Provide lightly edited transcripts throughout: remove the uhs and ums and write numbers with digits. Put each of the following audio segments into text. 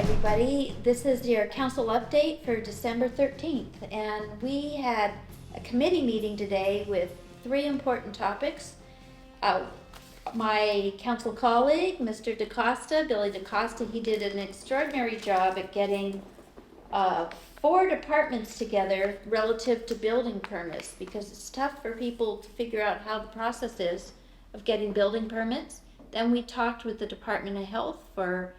everybody. This is your council update for December 13th, and we had a committee meeting today with three important topics. My council colleague, Mr. DeCosta, Billy DeCosta, he did an extraordinary job at getting four departments together relative to building permits, because it's tough for people to figure out how the process is of getting building permits. Then we talked with the Department of Health for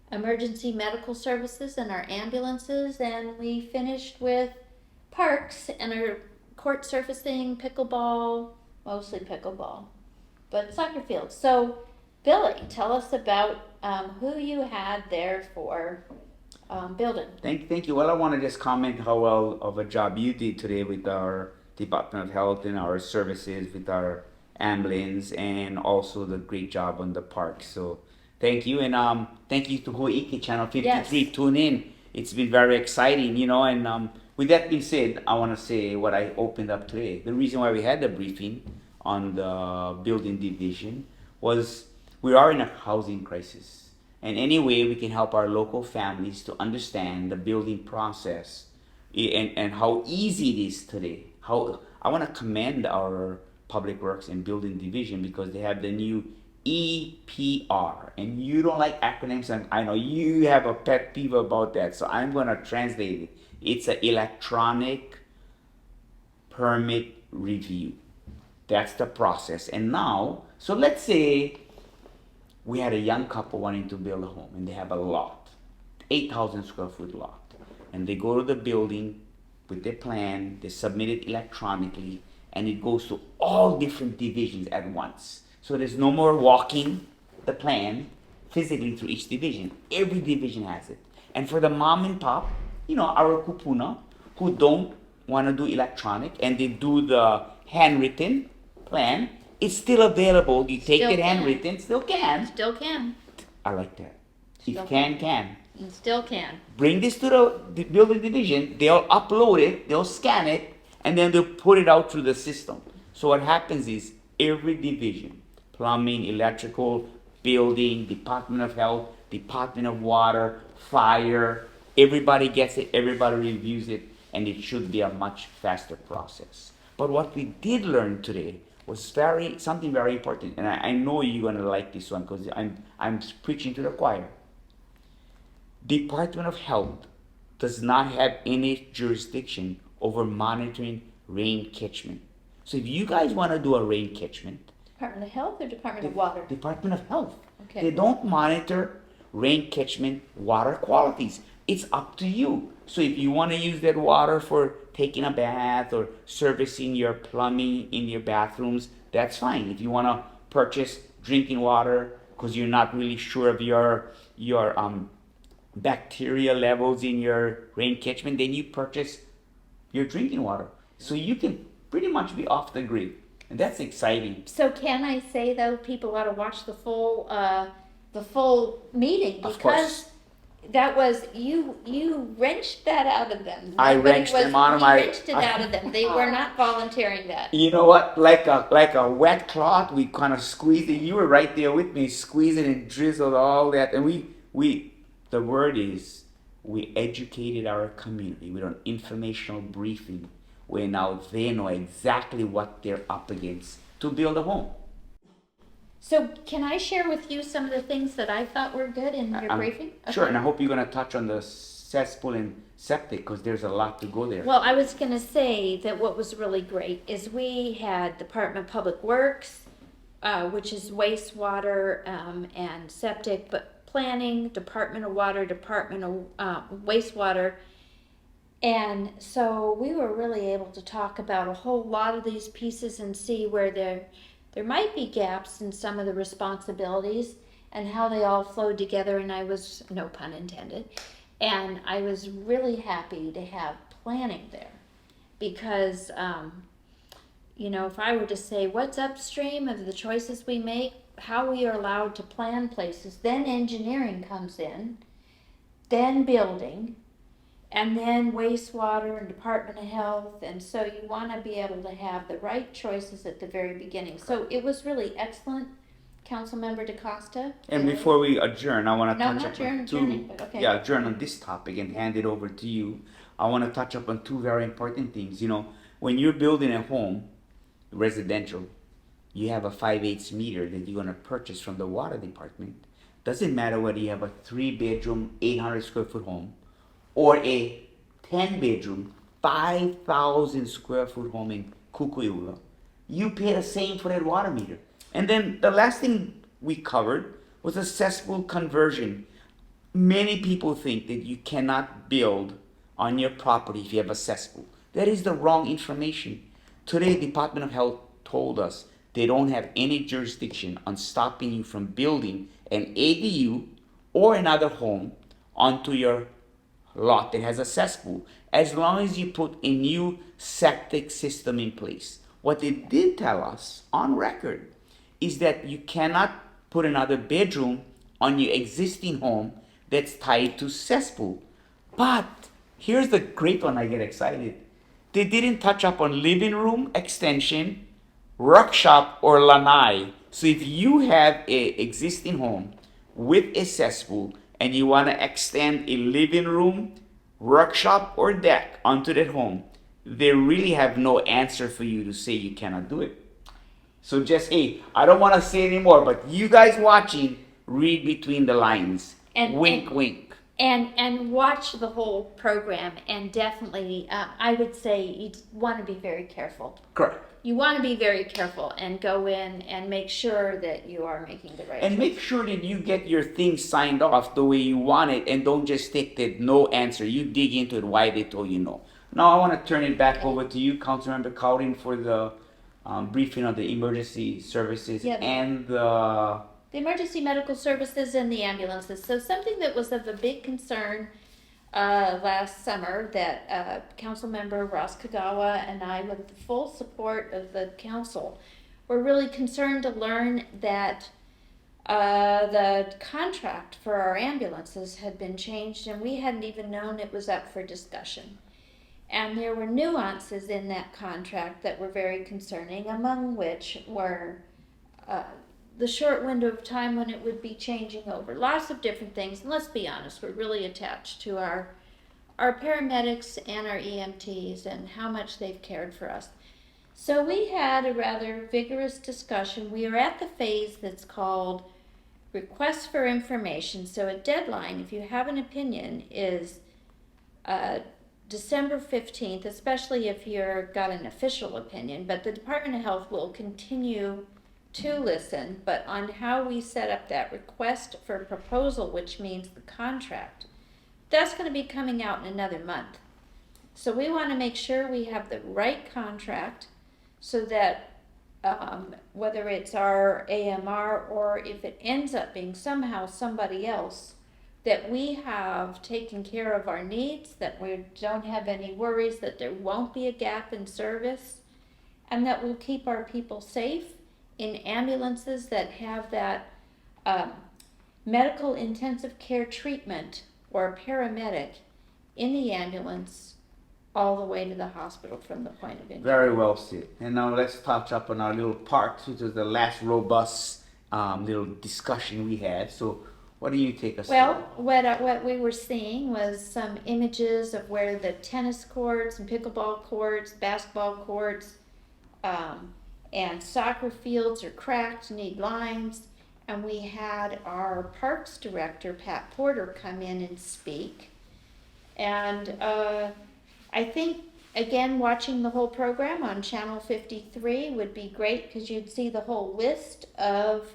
emergency medical services and our ambulances, and we finished with parks and our court surfacing, pickleball, mostly pickleball, but soccer fields. So Billy, tell us about who you had there for building. Thank you. Well, I want to just comment how well of a job you did today with our Department of Health and our services with our ambulance, and also the great job on the park. So thank you, and thank you to Kauaʻi Channel 53. Yes. Tune in. It's been very exciting, and with that being said, I want to say what I opened up today. The reason why we had the briefing on the building division was we are in a housing crisis. And any way we can help our local families to understand the building process and how easy it is today. How I want to commend our Public Works and Building Division, because they have the new EPR. And you don't like acronyms, and I know you have a pet peeve about that, so I'm going to translate it. It's an electronic permit review. That's the process. And now, so let's say we had a young couple wanting to build a home, and they have a lot, 8,000 square foot lot. And they go to the building with their plan, they submit it electronically, and it goes to all different divisions at once. So there's no more walking the plan physically through each division. Every division has it. And for the mom and pop, our kupuna, who don't want to do electronic and they do the handwritten plan, it's still available. You take Still it can. handwritten, still can. Still can. I like that. Still If can. And still can. Bring this to the building division, they'll upload it, they'll scan it, and then they'll put it out through the system. So what happens is every division, plumbing, electrical, building, Department of Health, Department of Water, fire, everybody gets it, everybody reviews it, and it should be a much faster process. But what we did learn today was something very important, and I know you're gonna like this one because I'm preaching to the choir. Department of Health does not have any jurisdiction over monitoring rain catchment. So if you guys want to do a rain catchment, Department of Health or Department of Water? Department of Health. Okay. They don't monitor rain catchment water qualities. It's up to you. So if you want to use that water for taking a bath or servicing your plumbing in your bathrooms, that's fine. If you want to purchase drinking water because you're not really sure of your bacteria levels in your rain catchment, then you purchase your drinking water. So you can pretty much be off the grid. And that's exciting. So can I say though, people ought to watch the full meeting, Of course. because that was you wrenched that out of them. I Nobody wrenched them out of you my- wrenched it out of them. They were not volunteering that. You know what? Like a wet cloth, we kind of squeezed it. You were right there with me, squeezing and drizzled all that. And we the word is, we educated our community with an informational briefing where now they know exactly what they're up against to build a home. So can I share with you some of the things that I thought were good in your briefing? Sure, Okay. and I hope you're going to touch on the cesspool and septic because there's a lot to go there. Well, I was going to say that what was really great is we had Department of Public Works, which is wastewater and septic, but planning, Department of Water, Department of wastewater. And so we were really able to talk about a whole lot of these pieces and see where there might be gaps in some of the responsibilities and how they all flowed together. And I was, no pun intended, and I was really happy to have planning there, because if I were to say what's upstream of the choices we make, how we are allowed to plan places, then engineering comes in, then building, and then wastewater and Department of Health. And so you want to be able to have the right choices at the very beginning. So it was really excellent Councilmember DeCosta. And before we adjourn, I want to No, touch not up on adjourning, but okay. yeah, adjourn on this topic and hand it over to you. I want to touch up on two very important things. You know, when you're building a home, residential, you have a 5/8 meter that you're going to purchase from the water department. Doesn't matter whether you have a 3-bedroom, 800 square foot home or a 10-bedroom, 5,000 square foot home in Kukui'ula. You pay the same for that water meter. And then the last thing we covered was a cesspool conversion. Many people think that you cannot build on your property if you have a cesspool. That is the wrong information. Today, Department of Health told us they don't have any jurisdiction on stopping you from building an ADU or another home onto your lot that has a cesspool, as long as you put a new septic system in place. What they did tell us on record is that you cannot put another bedroom on your existing home that's tied to cesspool. But here's the great one, I get excited. They didn't touch up on living room extension, workshop, or lanai. So if you have a existing home with a cesspool and you want to extend a living room, workshop, or deck onto that home, they really have no answer for you to say you cannot do it. So just, hey, I don't want to say anymore, but you guys watching, read between the lines. Wink, wink. And watch the whole program, and definitely, I would say you want to be very careful. Correct. You want to be very careful and go in and make sure that you are making the right And choice. make sure that you get your things signed off the way you want it, and don't just take that no answer. You dig into it, why they told you no. Now I want to turn it back over to you, Councilmember Cowden, for the briefing on the emergency services and the emergency medical services and the ambulances. So something that was of a big concern last summer that Councilmember Ross Kagawa and I, with the full support of the council, were really concerned to learn that the contract for our ambulances had been changed, and we hadn't even known it was up for discussion. And there were nuances in that contract that were very concerning, among which were the short window of time when it would be changing over. Lots of different things, and let's be honest, we're really attached to our paramedics and our EMTs and how much they've cared for us. So we had a rather vigorous discussion. We are at the phase that's called request for information. So a deadline, if you have an opinion, is December 15th, especially if you've got an official opinion, but the Department of Health will continue to listen, but on how we set up that request for proposal, which means the contract, that's going to be coming out in another month. So we want to make sure we have the right contract so that whether it's our AMR or if it ends up being somehow somebody else, that we have taken care of our needs, that we don't have any worries, that there won't be a gap in service, and that we'll keep our people safe in ambulances that have that medical intensive care treatment or a paramedic in the ambulance all the way to the hospital from the point of injury. Very well said. And now let's touch up on our little parks, which was the last robust little discussion we had. So what do you take us Well, what we were seeing was some images of where the tennis courts and pickleball courts, basketball courts, and soccer fields are cracked, need lines. And we had our parks director, Pat Porter, come in and speak. And I think, again, watching the whole program on Channel 53 would be great, because you'd see the whole list of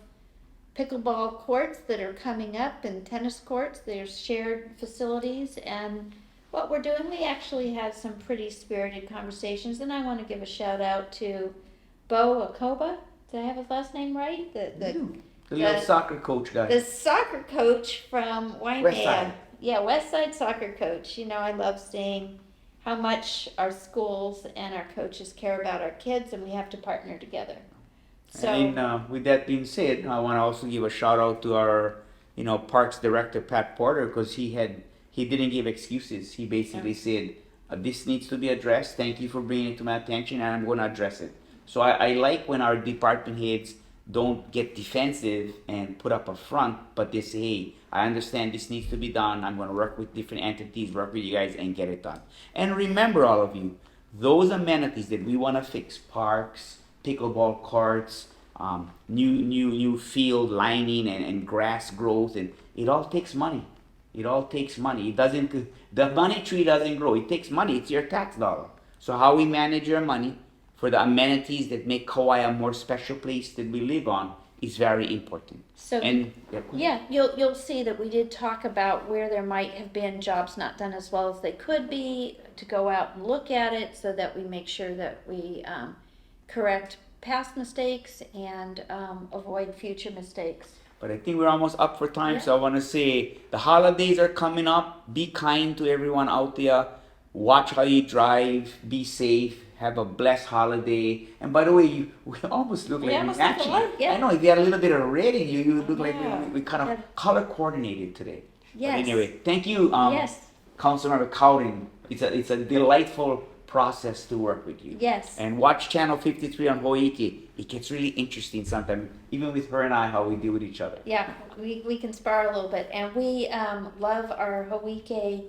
pickleball courts that are coming up and tennis courts. There's shared facilities, and what we're doing, we actually had some pretty spirited conversations, and I want to give a shout out to Bo Akoba. Did I have his last name right? The little soccer coach guy. The soccer coach from Westside. Yeah, Westside soccer coach. You know, I love seeing how much our schools and our coaches care about our kids, and we have to partner together. So, and with that being said, I want to also give a shout out to our, parks director Pat Porter, because he didn't give excuses. He basically said, "This needs to be addressed. Thank you for bringing it to my attention, and I'm going to address it." So I like when our department heads don't get defensive and put up a front, but they say, hey, I understand this needs to be done. I'm going to work with different entities, work with you guys, and get it done. And remember, all of you, those amenities that we want to fix, parks, pickleball courts, new field lining and grass growth, and it all takes money. It all takes money. It doesn't. The money tree doesn't grow. It takes money. It's your tax dollar. So how we manage your money for the amenities that make Kauai a more special place that we live on is very important. So And yeah, you'll see that we did talk about where there might have been jobs not done as well as they could be, to go out and look at it so that we make sure that we correct past mistakes and avoid future mistakes. But I think we're almost up for time, Yeah. so I want to say the holidays are coming up. Be kind to everyone out there. Watch how you drive. Be safe. Have a blessed holiday. And by the way, we almost look We like almost we look actually. alike, yeah. I know if you had a little bit of red in you, you look like Yeah. we kind of Yeah. color coordinated today. Yes. But anyway, thank you, Yes. Councilmember Cowden. It's a delightful process to work with you. Yes. And watch Channel 53 on Ho'ike. It gets really interesting sometimes, even with her and I, how we deal with each other. Yeah, we can spar a little bit, and we love our Hawaii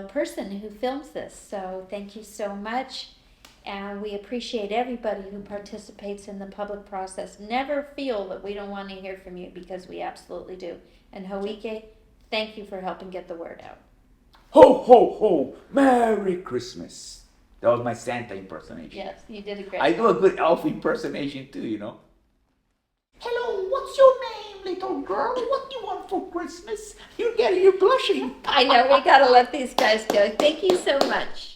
person who films this. So thank you so much, and we appreciate everybody who participates in the public process. Never feel that we don't want to hear from you, because we absolutely do. And Hawaii, thank you for helping get the word out. Ho, ho, ho! Merry Christmas! That was my Santa impersonation. Yes, you did a great I job. do a good elf impersonation too, you know. Hello, what's your name, little girl? What do you want for Christmas? You're blushing. I know, we gotta let these guys go. Thank you so much.